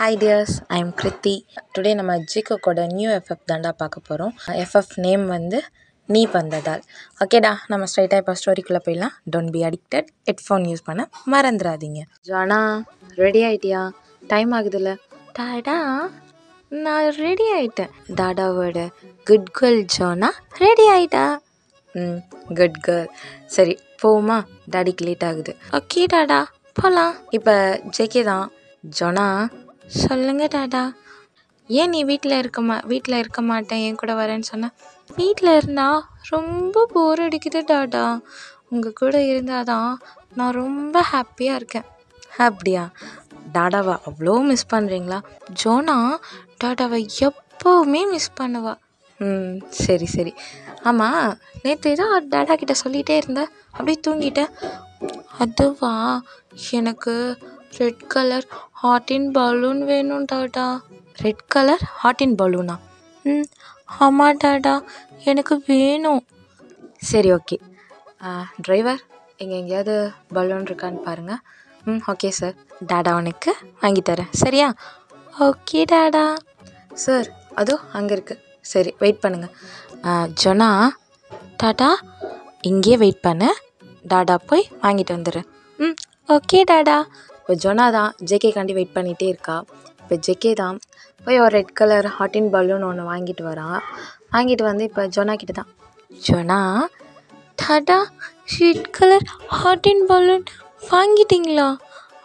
Hi dears, I am Kriti. Today நம்ம ஜிகோட new FF தாண்டா பார்க்க போகிறோம். எஃப்எஃப் நேம் வந்து நீ வந்ததால். ஓகேடா, நம்ம ஸ்ட்ரைட்டாக இப்போ ஸ்டோரிக்குள்ளே போயிடலாம். Don't be addicted. Headphone use பண்ண மறந்துடாதீங்க. ஜானா, ரெடி ஆகிட்டியா? டைம் ஆகுதுல்ல. டாடா, நான் ரெடி ஆகிட்டேன். டாடாவோட குட் கேர்ள் ஜோனா ரெடி ஆகிட்டா. Good girl. சரி போமா, டாடிக்கு லேட் ஆகுது. ஓகே டாடா, போகலாம். இப்போ ஜேகே தான். ஜோனா, சொல்லுங்க டாடா. ஏன் நீ வீட்டில் இருக்க மாட்டேன் என் கூட வரேன்னு சொன்ன? வீட்டில் இருந்தால் ரொம்ப போர் அடிக்குது டாடா. உங்கள் கூட இருந்தால் தான் நான் ரொம்ப ஹாப்பியாக இருக்கேன். அப்படியா? டாடாவை அவ்வளோ மிஸ் பண்ணுறீங்களா? ஜோனா டாடாவை எப்போவுமே மிஸ் பண்ணுவா. சரி சரி. ஆமாம், நேற்று தான் டாடா கிட்ட சொல்லிகிட்டே இருந்தேன், அப்படியே தூங்கிட்டேன். அதுவா, எனக்கு ரெட் கலர் ஹாட்டின் பலூன் வேணும் டாடா. ரெட் கலர் ஹாட்டின் பலூனா? ஆமாம் டாடா, எனக்கு வேணும். சரி ஓகே. டிரைவர், எங்கேயாவது பலூன் இருக்கான்னு பாருங்கள். ஓகே சார், டாடா உனக்கு வாங்கி தரேன், சரியா? ஓகே டாடா. சார், அதோ அங்கே இருக்குது. சரி வெயிட் பண்ணுங்கள். ஜோனா, டாடா இங்கேயே வெயிட் பண்ணு, டாடா போய் வாங்கிட்டு வந்துடுறேன். ஓகே டாடா. இப்போ ஜோனா தான் ஜேகேக்காண்டி வெயிட் பண்ணிகிட்டே இருக்கா. இப்போ ஜேகே தான் போய் ஒரு ரெட் கலர் ஹாட்டின் பலூன் ஒன்று வாங்கிட்டு வரான். வாங்கிட்டு வந்து இப்போ ஜோனா கிட்ட தான், ஜோனா டாடா ரெட் கலர் ஹாட்டின் பலூன் வாங்கிட்டீங்களா?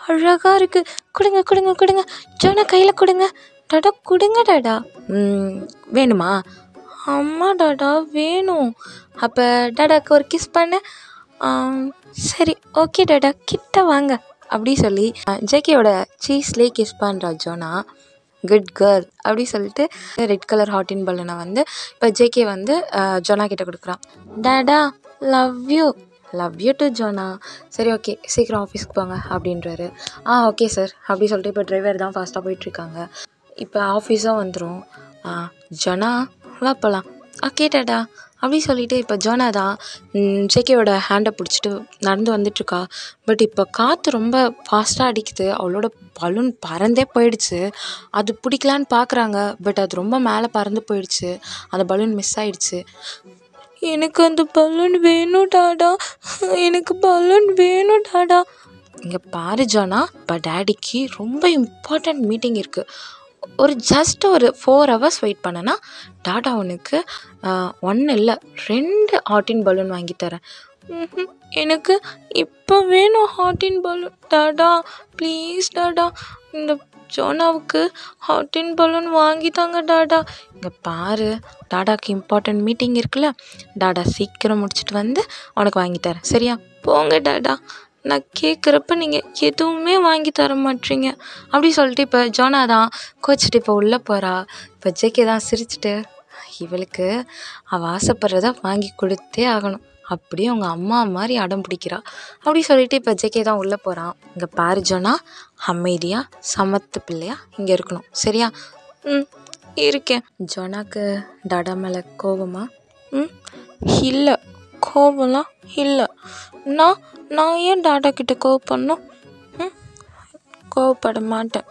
அழகாக இருக்குது. கொடுங்க கொடுங்க கொடுங்க. ஜோனா கையில் கொடுங்க. டாடா கொடுங்க டாடா. வேணுமா? ஆமாம் டாடா வேணும். அப்போ டாடாக்கு ஒரு கிஸ் பண்ணு. சரி ஓகே டாடா, கிட்ட வாங்க அப்படி சொல்லி ஜேகேயோட சீஸ்லேயே கிஸ் பண்ணுறா ஜோனா. குட் கேர்ள் அப்படி சொல்லிட்டு ரெட் கலர் ஹாட்டின் பலூனை வந்து இப்போ ஜேகே வந்து ஜோனா கிட்ட கொடுக்குறான். டாடா லவ் யூ டு ஜோனா. சரி ஓகே, சீக்கிரம் ஆஃபீஸ்க்கு போங்க அப்படின்றாரு. ஓகே சார் அப்படி சொல்லிட்டு இப்போ டிரைவர் தான் ஃபாஸ்ட்டாக போயிட்டுருக்காங்க. இப்போ ஆஃபீஸும் வந்துடும். ஜோனா வா போகலாம். ஓகே டாடா அப்படி சொல்லிவிட்டு இப்போ ஜோனா தான் ஜேகேயோட ஹேண்டை பிடிச்சிட்டு நடந்து வந்துட்டுருக்கா. பட் இப்போ காற்று ரொம்ப ஃபாஸ்ட்டாக அடிக்குது. அவளோட பலூன் பறந்தே போயிடுச்சு. அது பிடிக்கலான்னு பார்க்குறாங்க, பட் அது ரொம்ப மேலே பறந்து போயிடுச்சு. அந்த பலூன் மிஸ் ஆகிடுச்சு. எனக்கு அந்த பலூன் வேணும் டாடா, எனக்கு பலூன் வேணும் டாடா. இங்கே பாரு ஜோனா, இப்போ டேடிக்கு ரொம்ப இம்பார்ட்டண்ட் மீட்டிங் இருக்குது. ஜஸ்ட் ஒரு 4 hours வெயிட் பண்ணனா டாடா உனக்கு 1 இல்லை 2 ஹாட்டின் பலூன் வாங்கி தரேன். எனக்கு இப்போ வேணும் ஹாட்டின் பலூன் டாடா, ப்ளீஸ் டாடா. இந்த ஜோனாவுக்கு ஹாட்டின் பலூன் வாங்கி தாங்க டாடா. இங்கே பாரு, டாடாக்கு இம்பார்ட்டண்ட் மீட்டிங் இருக்குல்ல, டாடா சீக்கிரம் முடிச்சுட்டு வந்து உனக்கு வாங்கி தரேன், சரியா? போங்க டாடா, நான் கேட்குறப்ப நீங்கள் எதுவுமே வாங்கி தர மாட்டீங்க அப்படி சொல்லிட்டு இப்போ ஜோனா தான் கோச்சிட்டு இப்போ உள்ளே போகிறா. இப்போ ஜேகே தான் சிரிச்சிட்டு, இவளுக்கு அவள் ஆசைப்படுறத வாங்கி கொடுத்தே ஆகணும், அப்படியே அவங்க அம்மா மாதிரி அடம் பிடிக்கிறா அப்படி சொல்லிட்டு இப்போ ஜேகே தான் உள்ளே போகிறான். இங்கே பாரு ஜோனா, அமைதியாக சமத்து பிள்ளையா இங்கே இருக்கணும், சரியா? இருக்கேன். ஜோனாக்கு டாடா மேலே கோபமா? இல்லை, கோபம்லாம் இல்லை. நான் ஏன் டாடா கிட்ட கோவப்படணும்? கோவப்பட மாட்டேன்.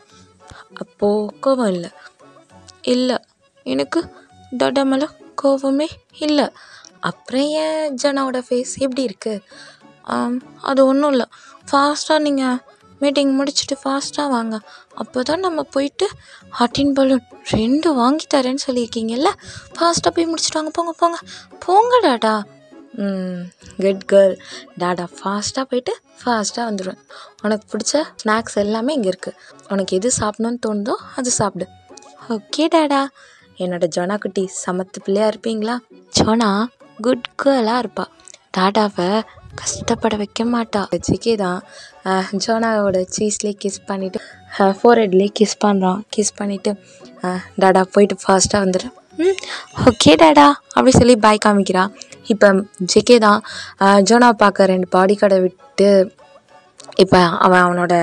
அப்போது கோபம் இல்லை, எனக்கு டாடா மேலே கோபமே இல்லை. அப்புறம் ஏன் ஜோனாவோட ஃபேஸ் எப்படி இருக்குது? அது ஒன்றும் இல்லை. ஃபாஸ்ட்டாக நீங்கள் மீட்டிங் முடிச்சுட்டு ஃபாஸ்ட்டாக வாங்க, அப்போ தான் நம்ம போயிட்டு ஹாட்டின் பலூன் 2 வாங்கி தரேன்னு சொல்லியிருக்கீங்கல்ல, ஃபாஸ்ட்டாக போய் முடிச்சுட்டு வாங்க. போங்க டாடா. Good girl. டாடா ஃபாஸ்ட்டாக போயிட்டு ஃபாஸ்ட்டாக வந்துடுவேன். உனக்கு பிடிச்ச ஸ்நாக்ஸ் எல்லாமே இங்கே இருக்குது. உனக்கு எது சாப்பிட்ணுன்னு தோணுதோ அது சாப்பிடு. ஓகே டாடா. என்னோடய ஜோனா குட்டி சமத்து பிள்ளையாக இருப்பீங்களா? ஜோனா குட் கேர்ளாக இருப்பாள், டாடாவை கஷ்டப்பட வைக்க மாட்டா. ஜேகே தான் ஜோனாவோட சீஸ்லேயே கிஸ் பண்ணிவிட்டு ஃபோர்ஹெட்லேயே கிஸ் பண்ணுறான். கிஸ் பண்ணிவிட்டு டாடா போயிட்டு ஃபாஸ்ட்டாக வந்துடு. ஓகே டாடா அப்படி சொல்லி பாய் காமிக்கிறா. இப்போ ஜேகே தான் ஜோனாவை பார்க்க 2 பாடி கார்டை விட்டு இப்போ அவனோட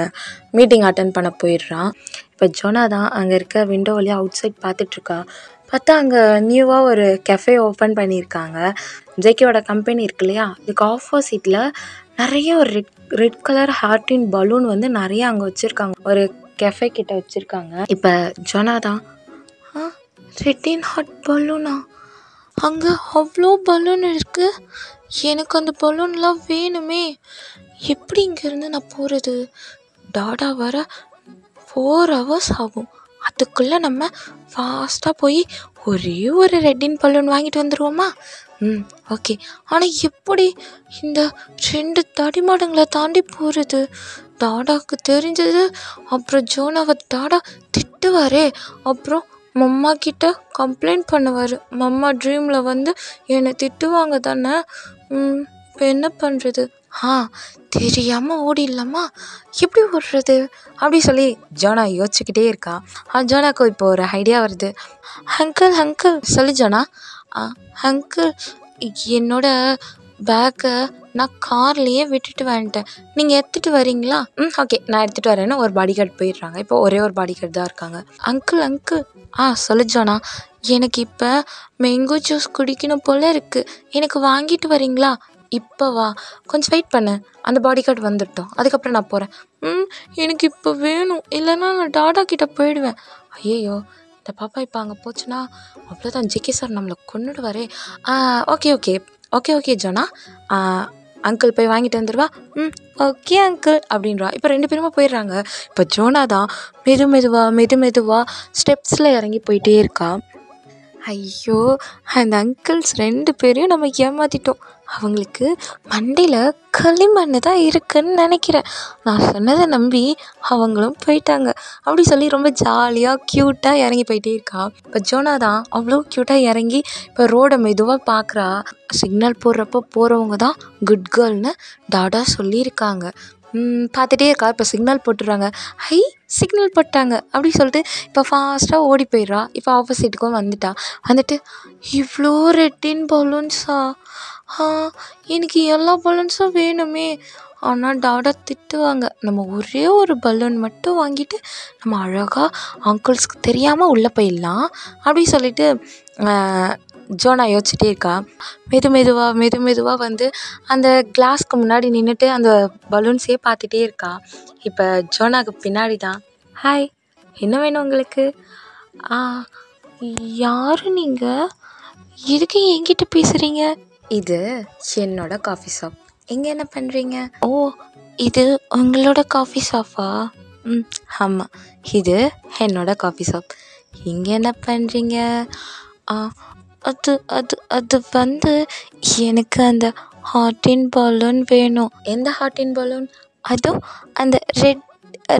மீட்டிங் அட்டன் பண்ண போயிடுறான். இப்போ ஜோனா தான் அங்கே இருக்க விண்டோ வழியாக அவுட் சைட் பார்த்துட்ருக்கா. பார்த்தா அங்கே நியூவாக ஒரு கெஃபே ஓப்பன் பண்ணியிருக்காங்க. ஜேகேவோட கம்பெனி இருக்கு இல்லையா, இதுக்கு ஆப்போசிட்டில் நிறைய ஒரு ரெட் கலர் ஹார்ட்டின் பலூன் வந்து நிறைய அங்கே வச்சுருக்காங்க. ஒரு கெஃபே கிட்ட வச்சுருக்காங்க. இப்போ ஜோனா தான் ரெட் இன் ஹாட் பலூனா, அங்கே அவ்வளோ பலூன் இருக்குது, எனக்கு அந்த பலூன்லாம் வேணுமே, எப்படி இங்கேருந்து நான் போகிறது? டாடா வர 4 hours ஆகும், அதுக்குள்ளே நம்ம ஃபாஸ்ட்டாக போய் ஒரே ஒரு ரெட்டின் பலூன் வாங்கிட்டு வந்துடுவோமா? ஓகே. ஆனால் எப்படி இந்த 2 தடிமாடுங்களை தாண்டி போகிறது? டாடாவுக்கு தெரிஞ்சது அப்புறம் ஜோனாவை டாடா திட்டுவாரே, அப்புறம் மம்மா கிட்ட கம்ப்ளைண்ட் பண்ணுவார். மம்மா ட்ரீமில் வந்து என்னை திட்டுவாங்க தானே. இப்போ என்ன பண்ணுறது? தெரியாமல் ஓடிடலாமா? எப்படி ஓடுறது அப்படி சொல்லி ஜோனா யோசிச்சுக்கிட்டே இருக்கா. ஜோனாக்கு இப்போ ஒரு ஐடியா வருது. அங்கிள் அங்கிள் சொல்லு ஜோனா. அங்கிள், என்னோட பேக்கை நான் கார்லேயே விட்டுட்டு வந்துட்டேன், நீங்கள் எடுத்துகிட்டு வரீங்களா? ஓகே, நான் எடுத்துகிட்டு வரேன்னு ஒரு பாடிகார்டு போயிடுறாங்க. இப்போ ஒரே ஒரு பாடிகார்டு தான் இருக்காங்க. அங்கிள் அங்கிள் சொல்லு ஜோனா, எனக்கு இப்போ மேங்கோ ஜூஸ் குடிக்கணும் போல் இருக்குது, எனக்கு வாங்கிட்டு வரீங்களா? இப்போ வா, கொஞ்சம் வெயிட் பண்ணு, அந்த பாடிகார்டு வந்துட்டோம், அதுக்கப்புறம் நான் போகிறேன். எனக்கு இப்போ வேணும், இல்லைன்னா நான் டாடா கிட்டே போயிடுவேன். ஐயோ, இந்த பாப்பா இப்போ அங்கே போச்சுன்னா அவ்வளோதான், ஜிகே சார் நம்மளை கொன்னுடுவாரே. ஓகே ஓகே ஓகே ஓகே ஜோனா, அங்கிள் போய் வாங்கிட்டு வந்துடுவா. ஓகே அங்கிள் அப்படின்றா. இப்போ 2 பேருமா போயிடுறாங்க. இப்போ ஜோனா தான் மெதுவாக ஸ்டெப்ஸில் இறங்கி போயிட்டே இருக்கா. ஐயோ, அந்த அங்கிள்ஸ் 2 பேரையும் நம்ம ஏமாற்றிட்டோம். அவங்களுக்கு மண்டையில் களிமண் தான் இருக்குதுன்னு நினைக்கிறேன். நான் சொன்னதை நம்பி அவங்களும் போயிட்டாங்க. அப்படி சொல்லி ரொம்ப ஜாலியாக க்யூட்டாக இறங்கி போயிட்டே இருக்கா. இப்போ ஜோனா தான் அவ்வளோ க்யூட்டாக இறங்கி இப்போ ரோடை மெதுவாக பார்க்குறா. சிக்னல் போடுறப்போ போகிறவங்க தான் குட் கேர்ள்னு டாடா சொல்லியிருக்காங்க. பார்த்துட்டே இருக்கா. இப்போ சிக்னல் போட்டுடுறாங்க. சிக்னல் போட்டாங்க அப்படி சொல்லிட்டு இப்போ ஃபாஸ்ட்டாக ஓடி போயிடுறா. இப்போ ஆப்போசிட்டுக்கும் வந்துட்டு இவ்வளோ ரெட்டின் பலூன்ஸா? எனக்கு எல்லா பலூன்ஸும் வேணுமே, ஆனால் டாடா திட்டுவாங்க. நம்ம ஒரே ஒரு பலூன் மட்டும் வாங்கிட்டு நம்ம அழகாக அங்கிள்ஸ்க்கு தெரியாமல் உள்ளே போயிடலாம் அப்படி சொல்லிட்டு ஜோனா யோசிச்சுட்டே இருக்கா. மெதுவாக வந்து அந்த கிளாஸ்க்கு முன்னாடி நின்றுட்டு அந்த பலூன்ஸே பார்த்துட்டே இருக்கா. இப்போ ஜோனாவுக்கு பின்னாடி தான், ஹாய், என்ன வேணும் உங்களுக்கு? யார் நீங்கள்? எதுக்கு என்கிட்ட பேசுகிறீங்க? இது என்னோட காஃபி ஷாப், இங்கே என்ன பண்ணுறீங்க? ஓ, இது உங்களோட காஃபி ஷாப்பா? ஆமாம், இது என்னோட காஃபி ஷாப். இங்கே என்ன பண்ணுறீங்க? அது அது அது வந்து எனக்கு அந்த ஹாட்டின் பலூன் வேணும். எந்த ஹாட்டின் பலூன்? அதுவும் அந்த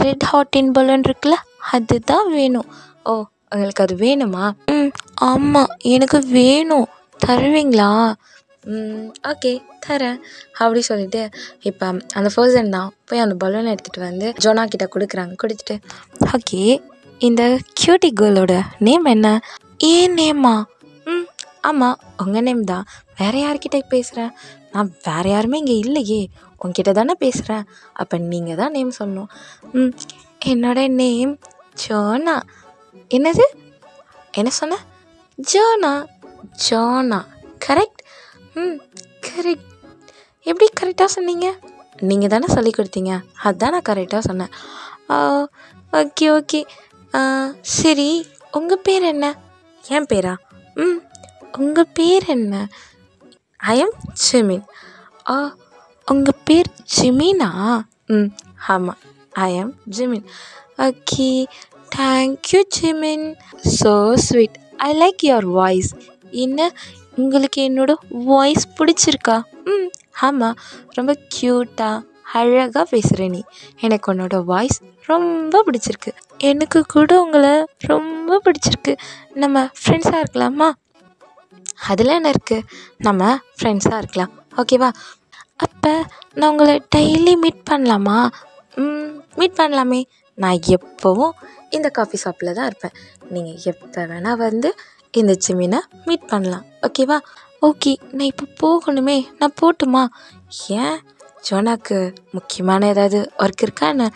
ரெட் ஹாட்டின் பலூன் இருக்குல்ல, அதுதான் வேணும். ஓ, உங்களுக்கு அது வேணுமா? ஆமாம், எனக்கு வேணும், தருவீங்களா? ஓகே, தரேன் அப்படி சொல்லிட்டு இப்போ அந்த பர்சன் தான் போய் அந்த பலூனை எடுத்துகிட்டு வந்து ஜோனா கிட்ட கொடுக்குறாங்க. கொடுத்துட்டு, ஓகே, இந்த கியூட்டி கேர்ளோட நேம் என்ன? ஏன் நேமா? ஆமாம், உங்கள் நேம் தான். வேறு யார்கிட்ட பேசுகிறேன்? நான் வேறு யாருமே இங்கே இல்லையே, உங்ககிட்ட தானே பேசுகிறேன். அப்போ நீங்கள் தான் நேம் சொல்லணும். என்னோட நேம் ஜோனா. என்னது, என்ன சொன்ன? ஜோனா கரெக்ட். கரெக்ட். எப்படி கரெக்டாக சொன்னீங்க? நீங்கள் தானே சொல்லி கொடுத்தீங்க, அதுதான் நான் கரெக்டாக சொன்னேன். ஓகே. சரி, உங்கள் பேர் என்ன? என் பேரா? உங்கள் பேர் என்ன? I am Jimin. உங்கள் பேர் ஜிமினா? ஆமாம், I am Jimin. Okay, thank you Jimin, so sweet, I like your voice. என்ன, உங்களுக்கு என்னோட வாய்ஸ் பிடிச்சிருக்கா? ஆமாம், ரொம்ப க்யூட்டாக அழகாக பேசுகிற நீ, எனக்கு உன்னோட வாய்ஸ் ரொம்ப பிடிச்சிருக்கு. எனக்கு கூட உங்களை ரொம்ப பிடிச்சிருக்கு. நம்ம ஃப்ரெண்ட்ஸாக இருக்கலாமா? அதில் என்ன இருக்குது, நம்ம ஃப்ரெண்ட்ஸாக இருக்கலாம், ஓகேவா? அப்போ நான் உங்களை டெய்லி மீட் பண்ணலாமா? மீட் பண்ணலாமே. நான் எப்போவும் இந்த காஃபி ஷாப்பில் தான் இருப்பேன். நீங்கள் எப்போ வேணால் வந்து இந்த ஜிமினை மீட் பண்ணலாம், ஓகேவா? ஓகே, நான் இப்போ போகணுமே, நான் போட்டுமா? ஏன், ஜோனாக்கு முக்கியமான ஏதாவது ஒர்க் இருக்கா என்ன?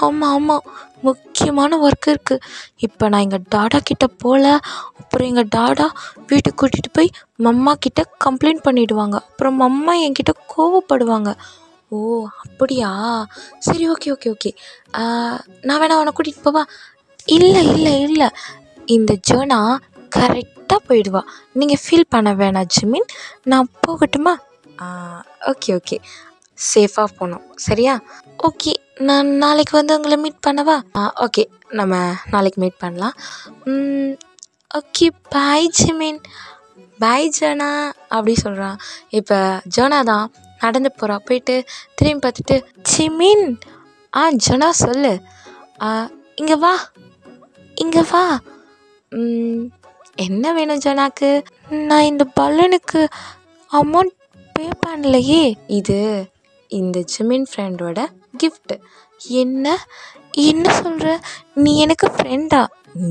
ஆமாம், முக்கியமான ஒர்க் இருக்குது. இப்போ நான் எங்கள் டாடா கிட்டே போகல, அப்புறம் எங்கள் டாடா வீட்டுக்கு கூட்டிகிட்டு போய் மம்மா கிட்டே கம்ப்ளைண்ட் பண்ணிவிடுவாங்க. அப்புறம் மம்மா என்கிட்ட கோவப்படுவாங்க. ஓ அப்படியா, சரி ஓகே ஓகே ஓகே. நான் வேணா உன்னை கூட்டிகிட்டு போவா? இல்லை இல்லை இல்லை, இந்த ஜோனா கரெக்டாக போயிடுவா, நீங்கள் ஃபீல் பண்ண வேணாம் ஜிமின். நான் போகட்டுமா? ஓகே ஓகே, சேஃபாக போகணும் சரியா? ஓகே, நான் நாளைக்கு வந்து உங்களை மீட் பண்ணவா? ஓகே, நம்ம நாளைக்கு மீட் பண்ணலாம். Okay bye Jimin. பாய் ஜோனா அப்படி சொல்கிறான். இப்போ ஜோனா தான் நடந்து போகிறா. போயிட்டு திரும்பி பார்த்துட்டு, ஜிமின். ஜோனா சொல்லு. இங்கே வா, இங்கே வா. என்ன வேணும் ஜோனாக்கு? நான் இந்த பலூனுக்கு அமௌண்ட் பே பண்ணலையே. இது இந்த ஜிமின் ஃப்ரெண்டோட கிஃப்ட்டு. என்ன என்ன சொல்கிற? நீ எனக்கு ஃப்ரெண்டா?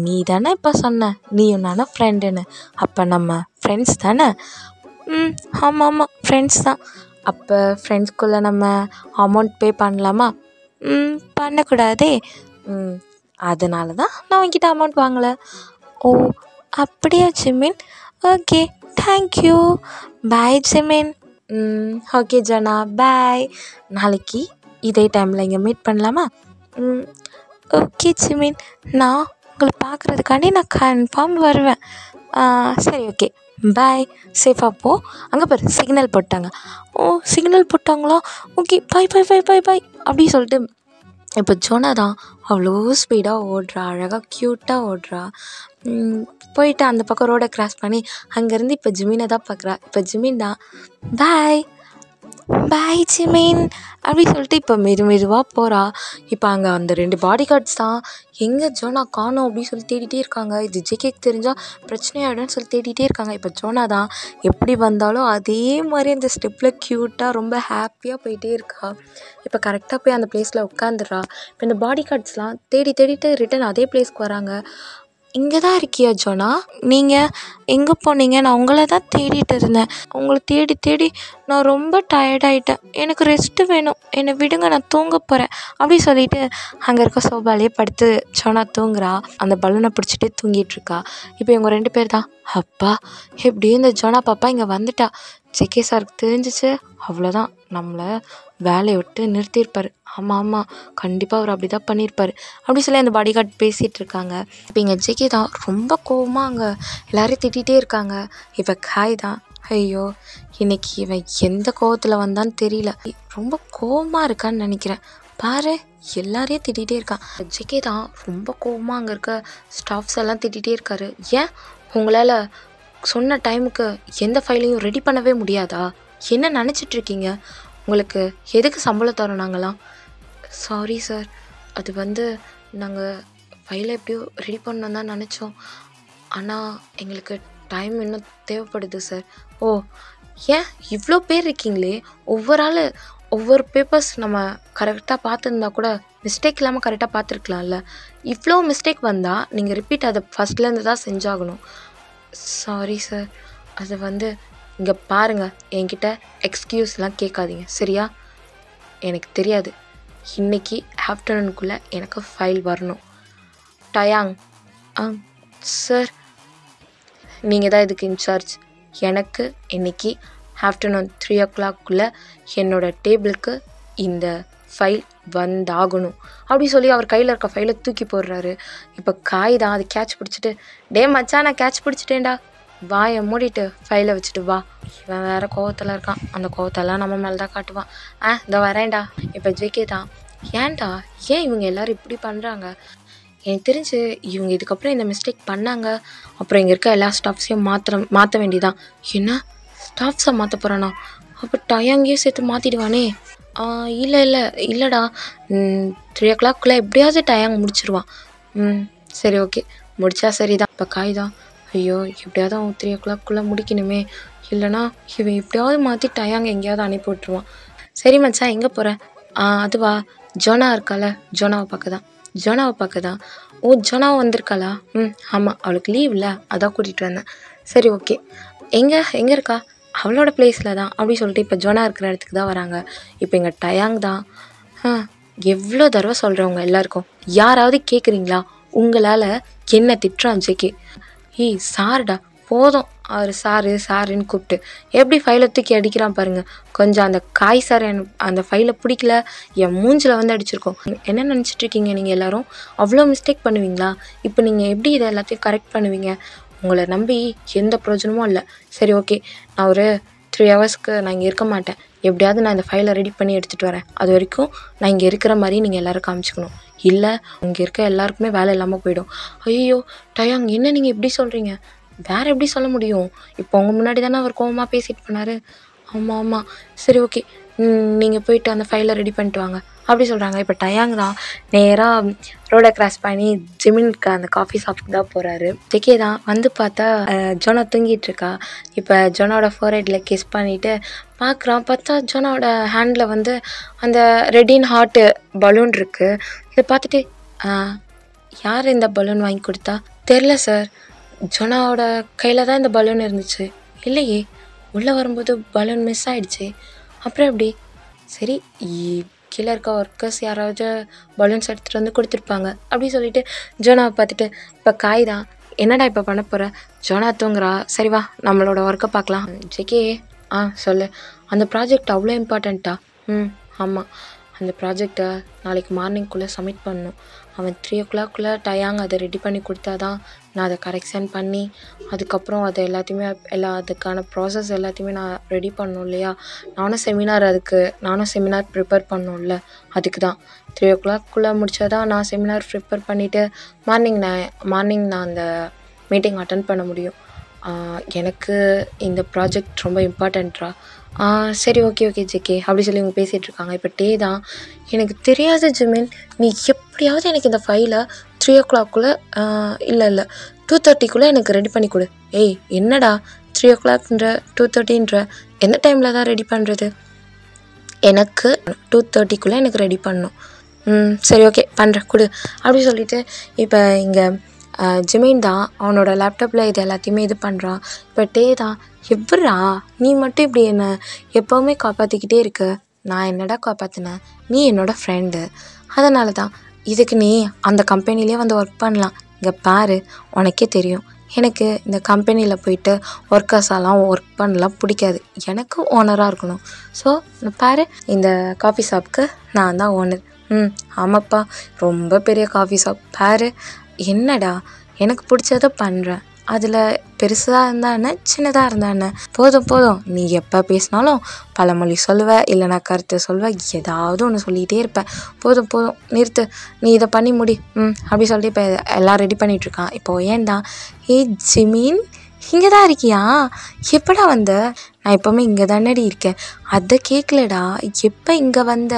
நீ தானே இப்போ சொன்ன நீயும் நானும் ஃப்ரெண்டுன்னு. அப்போ நம்ம ஃப்ரெண்ட்ஸ் தானே? ஆமாம் ஆமாம், ஃப்ரெண்ட்ஸ் தான். அப்போ ஃப்ரெண்ட்ஸ்குள்ளே நம்ம அமௌண்ட் பே பண்ணலாமா? பண்ணக்கூடாதே. அதனால தான் நான் உங்ககிட்ட அமௌண்ட் வாங்கலை. ஓ அப்படியா Jimin? Okay, thank you. Bye Jimin. Okay Jona, bye. நாளைக்கு இதே டைமில் இங்கே மீட் பண்ணலாமா? ஓகே ஜிமின், நான் உங்களை பார்க்குறதுக்காண்டி நான் கன்ஃபார்ம் வருவேன். சரி ஓகே, பாய். சேஃபாக போ. அங்கே பாரு சிக்னல் போட்டாங்க. ஓ சிக்னல் போட்டாங்களா? ஓகே, பாய் பாய் பாய் பாய் பாய் அப்படி சொல்லிட்டு இப்போ ஜோனா தான் அவ்வளோ ஸ்பீடாக ஓடுறா, அழகாக க்யூட்டாக ஓடுறா. போயிட்டு அந்த பக்கம் ரோடை க்ராஸ் பண்ணி அங்கேருந்து இப்போ ஜிமினை தான் பார்க்குறா. இப்போ ஜிமின் தான், பாய் பாய் ஜிமின் அப்படி சொல்லிட்டு இப்போ மெதுவாக போகிறா. இப்போ அங்கே அந்த 2 பாடி கார்ட்ஸ் தான் எங்கே ஜோனா காணோம் அப்படின்னு சொல்லி தேடிட்டே இருக்காங்க. இது ஜேகேக்கு தெரிஞ்சால் பிரச்சனையாயிடும்னு சொல்லி தேடிட்டே இருக்காங்க. இப்போ ஜோனா தான் எப்படி வந்தாலும் அதே மாதிரி அந்த ஸ்டெப்பில் க்யூட்டாக ரொம்ப ஹாப்பியாக போயிட்டே இருக்கா. இப்போ கரெக்டாக போய் அந்த பிளேஸில் உட்காந்துடுறா. இப்போ இந்த பாடி கார்ட்ஸ்லாம் தேடிட்டு ரிட்டன் அதே பிளேஸ்க்கு வராங்க. இங்கே தான் இருக்கியா ஜோனா? நீங்கள் எங்கே போனீங்க? நான் உங்களை தான் தேடிட்டு இருந்தேன். உங்களை தேடி நான் ரொம்ப டயர்டாயிட்டேன். எனக்கு ரெஸ்ட்டு வேணும், என்னை விடுங்க, நான் தூங்க போகிறேன் அப்படி சொல்லிட்டு அங்கே இருக்க சோபாலே படுத்து ஜோனா தூங்குறா. அந்த பலூனை பிடிச்சிட்டே தூங்கிட்டுருக்கா. இப்போ இவங்க 2 பேர் தான். அப்பா, எப்படியும் இந்த ஜோனா பாப்பா இங்கே வந்துட்டா. ஜேகே சாருக்கு தெரிஞ்சிச்சு, அவ்வளோதான், நம்மளை வேலையை விட்டு நிறுத்தியிருப்பார். ஆமாம் கண்டிப்பாக அவர் அப்படி தான் பண்ணியிருப்பார் அப்படி சொல்லி அந்த பாடி கார்டு பேசிகிட்டு இருக்காங்க. இப்போ இங்கே ஜேகே தான் ரொம்ப கோவமாக அங்கே எல்லோரையும் திட்டிகிட்டே இருக்காங்க. இப்போ காய் தான், ஐயோ இன்னைக்கு இவன் எந்த கோவத்தில் வந்தான்னு தெரியல, ரொம்ப கோவமாக இருக்கான்னு நினைக்கிறேன். பாரு எல்லாரையும் திட்டிகிட்டே இருக்கான். ஜேகே தான் ரொம்ப கோவமாக அங்கே இருக்க ஸ்டாஃப்ஸ் எல்லாம் திட்டிகிட்டே இருக்காரு. ஏன் உங்களால் சொன்ன டைமுக்கு எந்த ஃபைலையும் ரெடி பண்ணவே முடியாதா? என்ன நினச்சிட்ருக்கீங்க? உங்களுக்கு எதுக்கு சம்பளம் தரோம் நாங்களாம்? சாரி சார், அது வந்து நாங்கள் ஃபைலை எப்படியோ ரெடி பண்ணோம் தான் நினச்சோம். ஆனால் எங்களுக்கு டைம் இன்னும் தேவைப்படுது சார். ஓ ஏன் இவ்வளோ பேர் இருக்கீங்களே, ஒவ்வொரு பேப்பர்ஸ் நம்ம கரெக்டாக பார்த்துருந்தா கூட மிஸ்டேக் இல்லாமல் கரெக்டாக பார்த்துருக்கலாம்ல. இவ்வளோ மிஸ்டேக் வந்தால் நீங்கள் ரிப்பீட் அதை ஃபஸ்ட்லேருந்து தான் செஞ்சாகணும். சாரி சார், அது வந்து இங்கே பாருங்கள், என்கிட்ட எக்ஸ்கியூஸ்லாம் கேட்காதீங்க சரியா? எனக்கு தெரியாது, இன்றைக்கி ஆஃப்டர்நூனுக்குள்ளே எனக்கு ஃபைல் வரணும். டயாங். சார், நீங்கள் தான் இதுக்கு இன்சார்ஜ். எனக்கு இன்றைக்கி ஆஃப்டர்நூன் 3 o'clock என்னோடய டேபிளுக்கு இந்த ஃபைல் வந்தாகணும் அப்படி சொல்லி அவர் கையில் இருக்க ஃபைலை தூக்கி போடுறாரு. இப்போ காய் தான் அது கேட்ச் பிடிச்சிட்டு, டே மச்சான் நான் கேட்ச் பிடிச்சிட்டேன்டா, வாயை மூடிட்டு ஃபைலை வச்சுட்டு வா. இவன் வேறு கோவத்தில் இருக்கான், அந்த கோவத்தெல்லாம் நம்ம மேலே தான் காட்டுவான். இதோ வரேன்டா. இப்போ ஜேகே தான், ஏன்டா ஏன் இவங்க எல்லோரும் இப்படி பண்ணுறாங்க? எனக்கு தெரிஞ்சு இவங்க இதுக்கப்புறம் இந்த மிஸ்டேக் பண்ணாங்க, அப்புறம் இங்கே இருக்க எல்லா ஸ்டாஃப்ஸையும் மாற்ற வேண்டியதான். என்ன ஸ்டாஃப்ஸை மாற்ற போகிறானா? அப்போ டயாங்கையும் சேர்த்து மாற்றிடுவானே. இல்லைடா, 3 o'clock எப்படியாவது டயாங் முடிச்சிடுவான். சரி ஓகே, முடித்தா சரி தான். இப்போ காய் தான், ஐயோ எப்படியாவது அவன் 3 o'clock முடிக்கணுமே, இல்லைனா இவன் எப்படியாவது மாற்றி டயாங் எங்கேயாவது அனுப்பி விட்ருவான். சரி மச்சான் எங்கே போகிறேன்? அதுவா, ஜோனா இருக்கால, ஜோனாவை பார்க்க தான். ஓ ஜோனாவை வந்திருக்காளா? ஆமாம், அவளுக்கு லீவ் இல்லை, அதான் கூட்டிகிட்டு வந்தேன். சரி ஓகே, எங்கே இருக்கா? அவளோட பிளேஸில் தான் அப்படி சொல்லிட்டு இப்போ ஜோனா இருக்கிற இடத்துக்கு தான் வராங்க. இப்போ இங்கே டயாங் தான், எவ்வளோ தடவை சொல்கிறவங்க எல்லாருக்கும், யாராவது கேட்குறீங்களா? உங்களால் என்ன திட்டுறான் ஜேகே. சார்டா, போதும் அவர் சாருன்னு கூப்பிட்டு எப்படி ஃபைலை தூக்கி அடிக்கிறான் பாருங்க. கொஞ்சம் அந்த காய் சார் அந்த ஃபைலை பிடிக்கல, என் மூஞ்சில் வந்து அடிச்சிருக்கோம். என்ன நினச்சிட்டு இருக்கீங்க நீங்கள் எல்லாரும்? அவ்வளோ மிஸ்டேக் பண்ணுவீங்களா? இப்போ நீங்கள் எப்படி இதை எல்லாத்தையும் கரெக்ட் பண்ணுவீங்க? உங்களை நம்பி எந்த பிரயோஜனமும் இல்லை. சரி ஓகே, நான் ஒரு 3 ஹவர்ஸ்க்கு நான் இங்கே இருக்க மாட்டேன். எப்படியாவது நான் இந்த ஃபைலை ரெடி பண்ணி எடுத்துகிட்டு வரேன். அது வரைக்கும் நான் இங்கே இருக்கிற மாதிரி நீங்கள் எல்லோரும் காமிச்சிக்கணும். இல்லை இங்கே இருக்க எல்லாருக்குமே வேலை இல்லாமல் போயிடும். ஐயோ டயாங், என்ன நீங்கள் எப்படி சொல்கிறீங்க? வேறு எப்படி சொல்ல முடியும்? இப்போ உங்கள் முன்னாடி தானே அவர் கோவமாக பேசிட்டு போனார். ஆமாம் சரி ஓகே, நீங்கள் போயிட்டு அந்த ஃபைலை ரெடி பண்ணிட்டு வாங்க அப்படி சொல்கிறாங்க. இப்போ டயாங் தான் நேராக ரோடை கிராஸ் பண்ணி ஜிமினுக்கு அந்த காஃபி ஷாப்புக்கு தான் போகிறாரு. ஜெகே தான் வந்து பார்த்தா ஜோனா தூங்கிட்டு இருக்கா. இப்போ ஜோனாவோட ஃபோர்ஹெட்டில் கிஸ் பண்ணிவிட்டு பார்க்குறான். பார்த்தா ஜோனாவோட ஹேண்டில் வந்து அந்த ரெட்டின் ஹார்ட்டு பலூன் இருக்குது. இதை பார்த்துட்டு யார் இந்த பலூன் வாங்கி கொடுத்தா? தெரில சார், ஜோனாவோட கையில் தான் இந்த பலூன் இருந்துச்சு. இல்லையே, உள்ளே வரும்போது பலூன் மிஸ் ஆகிடுச்சு. அப்புறம் எப்படி? சரி, கீழே இருக்க ஒர்க்கர்ஸ் யாராவது பலூன்ஸ் எடுத்துகிட்டு வந்து கொடுத்துருப்பாங்க அப்படி சொல்லிட்டு ஜோனாவை பார்த்துட்டு இப்போ காய் தான் என்னடா இப்போ பண்ண போகிற? ஜோனா தூங்குறா. சரி வா நம்மளோட ஒர்க்கை பார்க்கலாம். ஜெகே சொல்லு, அந்த ப்ராஜெக்ட் அவ்வளோ இம்பார்ட்டண்ட்டா? ஆமாம், அந்த ப்ராஜெக்டை நாளைக்கு மார்னிங்குள்ளே சப்மிட் பண்ணணும். அவன் 3 o'clock டயாங் அதை ரெடி பண்ணி கொடுத்தா தான் நான் அதை கரெக்ஷன் பண்ணி அதுக்கப்புறம் அதை எல்லாத்தையுமே அதுக்கான ப்ராசஸ் எல்லாத்தையுமே நான் ரெடி பண்ணணும் இல்லையா? நானும் செமினார் ப்ரிப்பேர் பண்ணணும்ல, அதுக்கு தான் 3 o'clock முடித்தா தான் நான் செமினார் ப்ரிப்பேர் பண்ணிவிட்டு மார்னிங் நான் அந்த மீட்டிங் அட்டன் பண்ண முடியும். எனக்கு இந்த ப்ராஜெக்ட் ரொம்ப இம்பார்ட்டண்ட்ரா. சரி ஓகே ஜெகே அப்படி சொல்லி இவங்க பேசிகிட்டு இருக்காங்க. இப்போ டே தான், எனக்கு தெரியாது ஜிமின், நீ எப்படியாவது எனக்கு இந்த ஃபைலை 3 o'clock இல்லை 2:30 எனக்கு ரெடி பண்ணி கொடு. ஏய் என்னடா 3 o'clockன்ற 2:30ன்ற எந்த டைமில் தான் ரெடி பண்ணுறது? எனக்கு 2:30 எனக்கு ரெடி பண்ணணும். சரி ஓகே பண்ணுறேன் கொடு அப்படி சொல்லிட்டு இப்போ இங்கே ஜிமின் தான் அவனோட லேப்டாப்பில் இது எல்லாத்தையுமே இது பண்ணுறான். இப்போ டே தான், எப்பட்றா நீ மட்டும் இப்படி என்னை எப்போவுமே காப்பாற்றிக்கிட்டே இருக்க? நான் என்னடா காப்பாற்றினேன்? நீ என்னோடய ஃப்ரெண்டு, அதனால தான். இதுக்கு நீ அந்த கம்பெனிலே வந்து ஒர்க் பண்ணலாம். இங்கே பாரு, உனக்கே தெரியும் எனக்கு இந்த கம்பெனியில் போயிட்டு ஒர்க்கர்ஸெல்லாம் ஒர்க் பண்ணலாம் பிடிக்காது. எனக்கு ஓனராக இருக்கணும். ஸோ பாரு, இந்த காஃபி ஷாப்புக்கு நான் தான் ஓனர். ஆமாப்பா, ரொம்ப பெரிய காஃபி ஷாப். பாரு என்னடா, எனக்கு பிடிச்சதை பண்ணுறேன். அதில் பெருசாக இருந்தா என்ன, சின்னதாக இருந்தா என்ன, போதும் நீ எப்போ பேசினாலும் பழமொழி சொல்லுவேன், இல்லைனா கருத்து சொல்வேன், ஏதாவது ஒன்று சொல்லிகிட்டே இருப்பேன். போதும் நிறுத்து, நீ இதை பண்ணி முடி அப்படி சொல்லிட்டு இப்போ எல்லாம் ரெடி பண்ணிகிட்ருக்கான். இப்போது ஏன்டா ஜிமின் இங்கே தான் இருக்கியா? எப்படா வந்த? நான் எப்போவுமே இங்கே தானடி இருக்கேன். அதை கேட்கலடா, எப்போ இங்கே வந்த?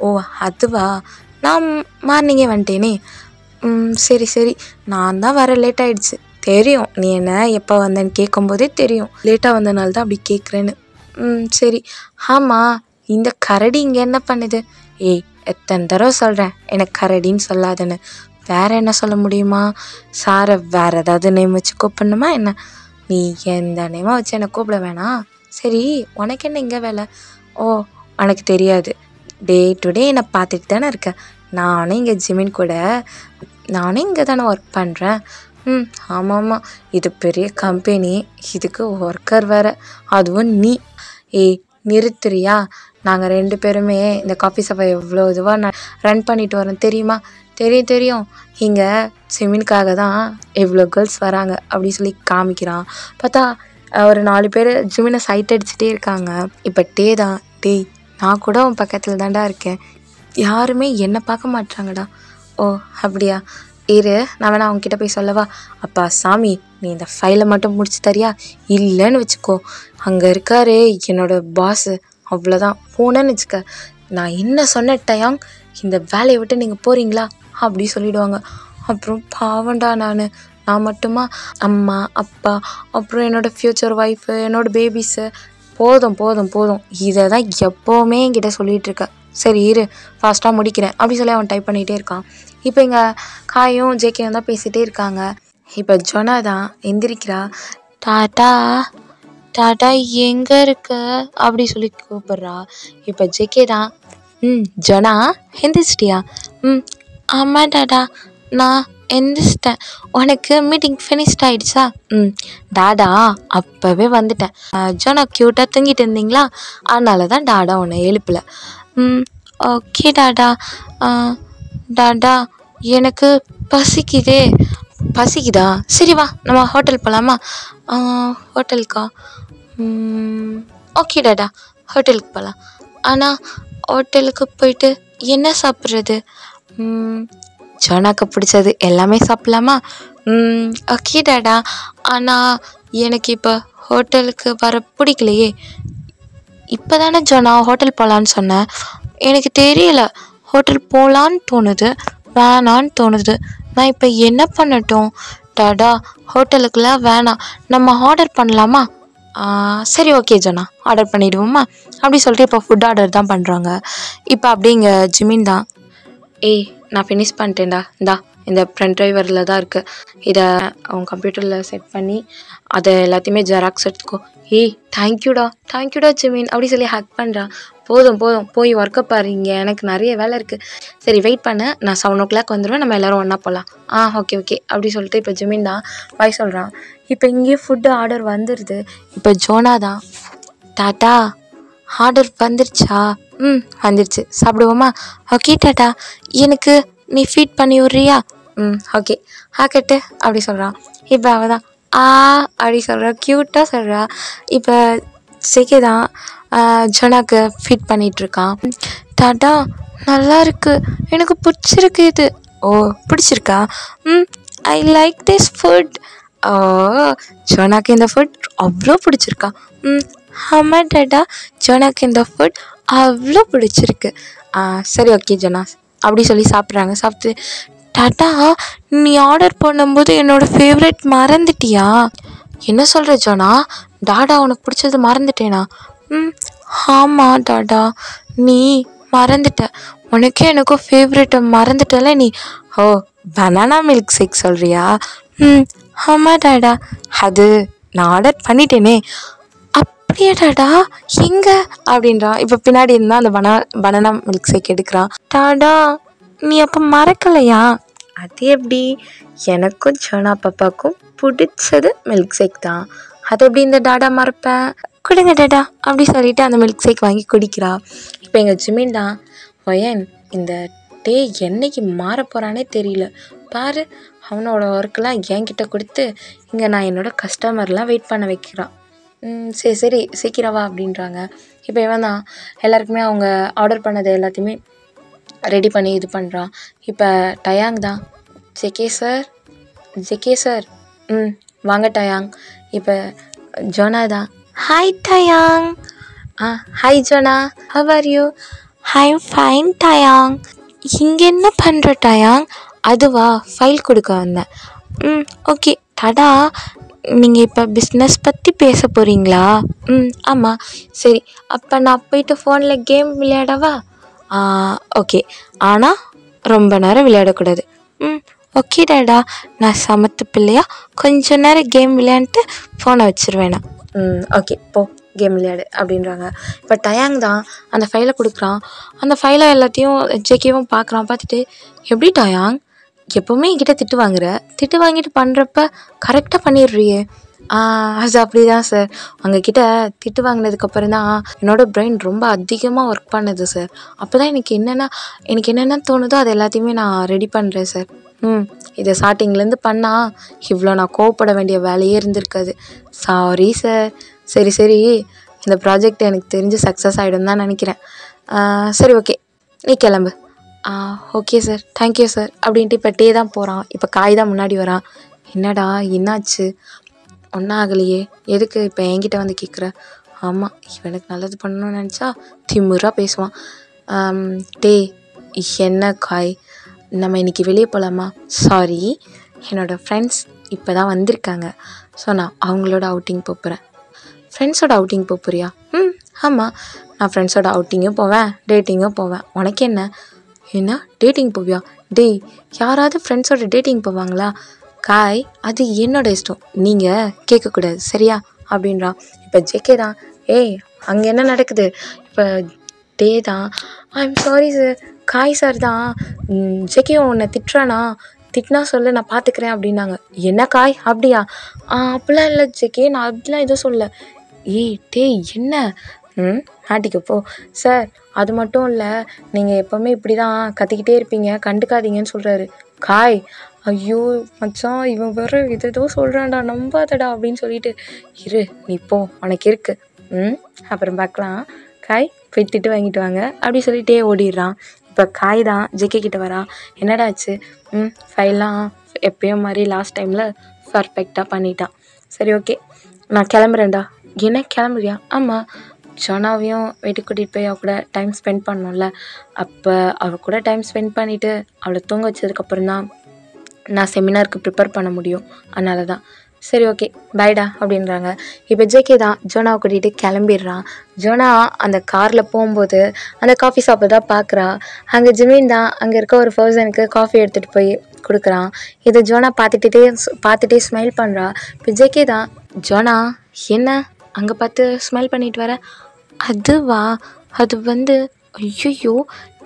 ஓ அதுவா, நான் மார்னிங்கே வந்துட்டேனே. சரி நான் தான் வர லேட் ஆகிடுச்சு. தெரியும் நீ என்ன எப்போ வந்தேன்னு கேட்கும்போதே தெரியும் லேட்டாக வந்தனால தான் அப்படி கேட்குறேன்னு. சரி. ஆமாம், இந்த கரடி இங்கே என்ன பண்ணுது? ஏய் எத்தனை தடவை சொல்கிறேன் எனக்கு கரடின்னு சொல்லாதுன்னு. வேறு என்ன சொல்ல முடியுமா? சாரை வேறு ஏதாவது நேம் வச்சு கூப்பிடணுமா என்ன? நீ எந்த நேமாக வச்சு என்னை கூப்பிட வேணாம். சரி உனக்கு என்ன இங்கே வேலை? ஓ உனக்கு தெரியாது, டே டு டே என்னை பார்த்துட்டு தானே இருக்க. நானும் இங்கே ஜிமின் கூட நானும் இங்கே தானே ஒர்க் பண்ணுறேன். ஆமாம், இது பெரிய கம்பெனி, இதுக்கு ஒர்க்கர் வேறு, அதுவும் நீ. ஏய் நிறுத்துறியா? நாங்கள் 2 பேருமே இந்த காஃபி ஷாப்பை எவ்வளோ இதுவாக ரன் பண்ணிட்டு வரோம் தெரியுமா? தெரியும். இங்கே ஜிமினுக்காக தான் எவ்வளோ கேர்ள்ஸ் வராங்க அப்படி சொல்லி காமிக்கிறான். பார்த்தா ஒரு 4 பேர் ஜிமினை சைட் அடிச்சுட்டே இருக்காங்க. இப்போ டே தான், டேய் நான் கூட உன் பக்கத்தில் தான்டா இருக்கேன், யாருமே என்னை பார்க்க மாட்டாங்கடா. ஓ அப்படியா, இரு நான் வேணா அவங்ககிட்ட போய் சொல்லவா? அப்பா சாமி, நீ இந்த ஃபைலை மட்டும் முடிச்சு தரியா? இல்லைன்னு வச்சுக்கோ, அங்கே இருக்காரு என்னோடய பாஸு, அவ்வளோதான். போனேன்னு வச்சுக்க, நான் என்ன சொன்ன டயாங், இந்த வேலையை விட்டு நீங்கள் போகிறீங்களா அப்படி சொல்லிவிடுவாங்க. அப்புறம் பாவண்டா நான் மட்டுமா, அம்மா அப்பா அப்புறம் என்னோடய ஃப்யூச்சர் ஒய்ஃபு, என்னோடய பேபிஸு, போதும் இதை தான் எப்போவுமே என்கிட்ட சொல்லிகிட்டு இருக்க. சரி இரு ஃபாஸ்ட்டாக முடிக்கிறேன் அப்படி சொல்லி அவன் டைப் பண்ணிகிட்டே இருக்கான். இப்போ இங்கே காயும் ஜேகேயும் தான் பேசிகிட்டே இருக்காங்க. இப்போ ஜொனா தான் எந்திரிக்கிறா. டாட்டா எங்கே இருக்க அப்படி சொல்லி கூப்பிட்றா. இப்போ ஜேகே தான், ஜொனா எந்திரிச்சிட்டியா? ஆமாம் டாட்டா, நான் எந்திரிச்சிட்டேன். உனக்கு மீட்டிங் ஃபினிஷ்ட் ஆயிடுச்சா? டாடா அப்போவே வந்துட்டேன். ஜோனா க்யூட்டாக தூங்கிட்டு இருந்தீங்களா? அதனால தான் டாடா உன்னை எழுப்பல. ஓகே டாடா. டாடா எனக்கு பசிக்குதே. பசிக்குதா? சரி வா நம்ம ஹோட்டல் போகலாமா? ஹோட்டலுக்கா? ஓகே டாடா ஹோட்டலுக்கு போகலாம். ஆனால் ஹோட்டலுக்கு போயிட்டு என்ன சாப்பிட்றது? ஜோனாக்கு பிடிச்சது எல்லாமே சாப்பிட்லாமா? ஓகே டாடா. ஆனால் எனக்கு இப்போ ஹோட்டலுக்கு வர பிடிக்கலையே. இப்போ தானே ஜோனா ஹோட்டல் போகலான்னு சொன்னேன். எனக்கு தெரியல, ஹோட்டல் போகலான்னு தோணுது, வேணான்னு தோணுது. நான் இப்போ என்ன பண்ணட்டும்? டாடா ஹோட்டலுக்குலாம் வேணாம், நம்ம ஆர்டர் பண்ணலாமா? சரி ஓகே ஜோனா ஆர்டர் பண்ணிவிடுவோம்மா அப்படி சொல்லிட்டு இப்போ ஃபுட் ஆர்டர் தான் பண்ணுறாங்க. இப்போ அப்படிங்க ஜிமின் தான், நான் ஃபினிஷ் பண்ணிட்டேன்டா, இந்த ஃப்ரண்ட் ட்ரைவரில் தான் இருக்குது, இதை அவங்க கம்ப்யூட்டரில் செட் பண்ணி அதை எல்லாத்தையுமே ஜெராக்ஸ் எடுத்துக்கோ. தேங்க்யூடா ஜிமின் அப்படி சொல்லி ஹேக் பண்ணுறான். போதும் போய் ஒர்க்கை பாருங்க, எனக்கு நிறைய வேலை இருக்குது. சரி வெயிட் பண்ண, நான் 7 o'clock வந்துடுவேன், நம்ம எல்லோரும் ஒன்றா போகலாம். ஓகே அப்படி சொல்லிட்டு இப்போ ஜிமின் தான் பாய் சொல்கிறான். இப்போ இங்கேயே ஃபுட்டு ஆர்டர் வந்துடுது. இப்போ ஜோனா தான், டாட்டா ஆர்டர் வந்துருச்சா? வந்துருச்சு, சாப்பிடுவோமா? ஓகே டாட்டா, எனக்கு நீ ஃபீட் பண்ணி விட்றியா? ஓகே ஹாக்கட்டு அப்படி சொல்கிறான். இப்போ அவள் தான் அப்படி சொல்கிறா, க்யூட்டாக சொல்கிறா. இப்போ செகே தான் ஜோனாக்கு ஃபீட் பண்ணிகிட்ருக்கான். டாட்டா நல்லா இருக்குது, எனக்கு பிடிச்சிருக்கு இது. ஓ பிடிச்சிருக்கா? I like this food. ஜோனாக்கு இந்த ஃபுட் அவ்வளோ பிடிச்சிருக்கா? ஆமாம் டாட்டா, ஜோனாக்கு இந்த ஃபுட் அவ்வளோ பிடிச்சிருக்கு. சரி ஓகே ஜோனா அப்படி சொல்லி சாப்பிட்றாங்க. சாப்பிட்டு, டாட்டா நீ ஆர்டர் பண்ணும்போது என்னோடய ஃபேவரட் மறந்துட்டியா? என்ன சொல்கிற ஜோனா? டாடா உனக்கு பிடிச்சது மறந்துட்டேனா? ஆமாம் டாடா, நீ மறந்துட்ட, உனக்கே எனக்கும் ஃபேவரெட்டை மறந்துட்டல நீ. ஓ பனானா மில்க் ஷேக் சொல்கிறியா? ஆமாம் டாடா, அது நான் ஆர்டர் பண்ணிட்டேனே. அப்படியே டாடா எங்கே அப்படின்றான். இப்போ பின்னாடி இருந்தால் அந்த பனானா மில்க் ஷேக் எடுக்கிறான். டாடா நீ அப்போ மறக்கலையா? அது எப்படி? எனக்கும் ஜோனா பாப்பாவுக்கும் பிடிச்சது மில்க் ஷேக் தான், அது எப்படி இந்த டாடா மறப்பேன்? கொடுங்க டாடா அப்படி சொல்லிட்டு அந்த மில்க் ஷேக் வாங்கி குடிக்கிறா. இப்போ எங்கள் ஜிமின் தான், ஒயன் இந்த டே என்னைக்கு மாற போகிறானே தெரியல பாரு, அவனோட ஒர்க்கெலாம் என்கிட்ட கொடுத்து இங்கே நான் என்னோடய கஸ்டமர்லாம் வெயிட் பண்ண வைக்கிறான். சரி சீக்கிரவா அப்படின்றாங்க. இப்போ இவன் தான் எல்லாருக்குமே அவங்க ஆர்டர் பண்ணது எல்லாத்தையுமே ரெடி பண்ணி இது பண்ணுறான். இப்போ டயாங் தான், ஜெகே சார் வாங்க டயாங். இப்போ ஜோனா தான், hi Dayang. Hi Jona, how are you? I am fine Dayang. இங்கே என்ன பண்ணுற டயாங்? அதுவா ஃபைல் கொடுக்க வந்தேன். ஓகே டாடா, நீங்கள் இப்போ பிஸ்னஸ் பற்றி பேச போகிறீங்களா? ஆமாம். சரி அப்போ நான் போயிட்டு ஃபோனில் கேம் விளையாடவா? ஓகே, ஆனால் ரொம்ப நேரம் விளையாடக்கூடாது. ஓகே டாடா, நான் சமத்து பிள்ளையா கொஞ்ச நேரம் கேம் விளையாண்டுட்டு ஃபோனை வச்சுருவேண்ணா. ஓகே போ கேம் விளையாடு அப்படின்றாங்க. இப்போ டயாங் தான் அந்த ஃபைலை கொடுக்குறான். அந்த ஃபைலை எல்லாத்தையும் ஜேகேவும் பார்க்குறான். பார்த்துட்டு, எப்படி டயாங் எப்போவுமே என்கிட்ட திட்டு வாங்கிட்டு பண்ணுறப்ப கரெக்டாக பண்ணிடுறியே? அது அப்படி தான் சார், உங்ககிட்ட திட்டு வாங்கினதுக்கப்புறம் தான் என்னோடய பிரெயின் ரொம்ப அதிகமாக ஒர்க் பண்ணுது சார். அப்போ தான் எனக்கு என்னென்ன தோணுதோ அது எல்லாத்தையுமே நான் ரெடி பண்ணுறேன் சார். இதை ஸ்டார்டிங்லேருந்து பண்ணால் இவ்வளோ நான் கோவப்பட வேண்டிய வேலையே இருந்திருக்காது. Sorry sir. சரி இந்த ப்ராஜெக்ட் எனக்கு தெரிஞ்சு சக்ஸஸ் ஆகிடும் தான் நினைக்கிறேன். சரி ஓகே நீ கிளம்பு. ஓகே சார், தேங்க்யூ சார் அப்படின்ட்டு இப்போ டே தான் போகிறான். இப்போ காய் தான் முன்னாடி வரான். என்னடா என்னாச்சு? ஒன்றும் ஆகலையே, எதுக்கு இப்போ என்கிட்ட வந்து கேட்குற? ஆமாம், இவனுக்கு நல்லது பண்ணணும்னு நினச்சா திமுறாக பேசுவான். டே என்ன காய், நம்ம இன்றைக்கி வெளியே போகலாமா? சாரி, என்னோடய ஃப்ரெண்ட்ஸ் இப்போ தான் வந்திருக்காங்க, ஸோ நான் அவங்களோட அவுட்டிங் போகிறேன். ஃப்ரெண்ட்ஸோட அவுட்டிங் போறியா? ஆமாம், நான் ஃப்ரெண்ட்ஸோட அவுட்டிங்கும் போவேன், டேட்டிங்கும் போவேன். உனக்கு என்ன டேட்டிங் போவியா? டேய், யாராவது ஃப்ரெண்ட்ஸோட டேட்டிங் போவாங்களா? காய், அது என்னோட இஷ்டம், நீங்கள் கேட்கக்கூடாது சரியா அப்படின்றான். இப்போ ஜேகே தான், அங்கே என்ன நடக்குது? இப்போ டே தான், ஐ எம் சாரி சார், காய் சார் தான் ஜேகே உன்னை திட்டுறானா? திட்டினா சொல்லு நான் பார்த்துக்கிறேன் அப்படின்னாங்க. என்ன காய் அப்படியா? அப்படிலாம் இல்லை ஜேகே, நான் அப்படிலாம் எதுவும் சொல்லல. ஏய் டேய் என்ன? மாட்டிக்கப்போ. சார் அது மட்டும் இல்லை, நீங்கள் எப்போவுமே இப்படி தான் கத்திக்கிட்டே இருப்பீங்க, கண்டுக்காதீங்கன்னு சொல்கிறாரு. காய் ஐயோ மச்சான் இவன் வேறு ஏதோ சொல்கிறான்டா, நம்பாதடா அப்படின்னு சொல்லிட்டு, இரு நீ போ உனக்கு இருக்கு, அப்புறம் பார்க்கலாம், காய் போய் திட்டு வாங்கிட்டு வாங்க அப்படி சொல்லிட்டே ஓடிடுறான். இப்போ காய் தான் ஜேகே கிட்ட வரா. என்னடா ஆச்சு? ஃபைல்லாம் எப்பயும் மாதிரி லாஸ்ட் டைமில் பர்ஃபெக்டாக பண்ணிட்டான். சரி ஓகே நான் கிளம்புறேன்டா. என்ன கிளம்புறியா? ஆமாம், ஜோனாவையும் வீட்டுக்கு கூட்டிகிட்டு போய் அவள் கூட டைம் ஸ்பெண்ட் பண்ணோம்ல, அப்போ அவள் கூட டைம் ஸ்பெண்ட் பண்ணிவிட்டு அவளை தூங்க வச்சதுக்கப்புறம் தான் நான் செமினாருக்கு ப்ரிப்பேர் பண்ண முடியும், அதனால தான். சரி ஓகே பைடா அப்படின்றாங்க. இப்போ ஜேகே தான் ஜோனாவை கூட்டிகிட்டு கிளம்பிடுறான். ஜோனா அந்த காரில் போகும்போது அந்த காஃபி ஷாப்பை தான் பார்க்குறா. அங்கே ஜிமின் தான் அங்கே இருக்க ஒரு பர்சனுக்கு காஃபி எடுத்துகிட்டு போய் கொடுக்குறான். இதை ஜோனா பார்த்துட்டே ஸ்மைல் பண்ணுறா. இப்போ ஜேகே தான், ஜோனா என்ன அங்கே பார்த்து ஸ்மைல் பண்ணிட்டு வர? அதுவா, அது வந்து ஐயோ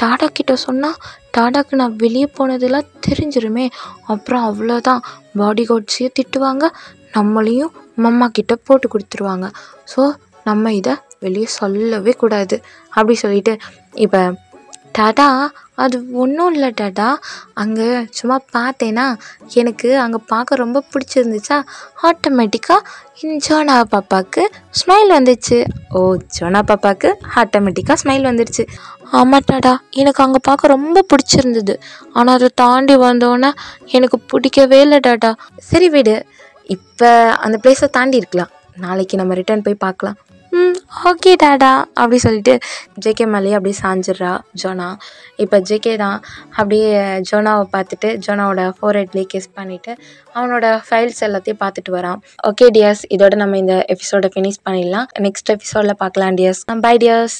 டாடா கிட்ட சொன்னால் டாடாக்கு நான் வெளியே போனதெல்லாம் தெரிஞ்சிருமே, அப்புறம் அவ்வளோதான், பாடி கார்ட்ஸையும் திட்டுவாங்க, நம்மளையும் மம்மா கிட்ட போட்டு கொடுத்துருவாங்க. ஸோ நம்ம இதை வெளியே சொல்லவே கூடாது அப்படி சொல்லிட்டு, இப்போ டாடா அது ஒன்றும் இல்லை டாடா, அங்கே சும்மா பார்த்தேன்னா எனக்கு அங்கே பார்க்க ரொம்ப பிடிச்சிருந்துச்சா, ஆட்டோமேட்டிக்காக ஜோனா பாப்பாவுக்கு ஸ்மைல் வந்துச்சு. ஓ ஜோனா பாப்பாவுக்கு ஆட்டோமேட்டிக்காக ஸ்மைல் வந்துடுச்சு. ஆமாம் டாடா, எனக்கு அங்கே பார்க்க ரொம்ப பிடிச்சிருந்தது, ஆனால் அதை தாண்டி வந்தோன்னே எனக்கு பிடிக்கவே இல்லை டாடா. சரி விடு, இப்போ அந்த பிளேஸை தாண்டி இருக்கலாம், நாளைக்கு நம்ம ரிட்டர்ன் போய் பார்க்கலாம். ஓகே டாடா அப்படி சொல்லிட்டு ஜேகே மேலேயே அப்படியே சாஞ்சிட்றா ஜோனா. இப்போ ஜேகே தான் அப்படியே ஜோனாவை பார்த்துட்டு ஜோனாவோட ஃபோர்ஹெட்லேயே கிஸ் பண்ணிவிட்டு அவனோட ஃபைல்ஸ் எல்லாத்தையும் பார்த்துட்டு வரான். ஓகே டியர்ஸ், இதோட நம்ம இந்த எபிசோடை ஃபினிஷ் பண்ணிடலாம். நெக்ஸ்ட் எபிசோடில் பார்க்கலாம் டியர்ஸ். By tears.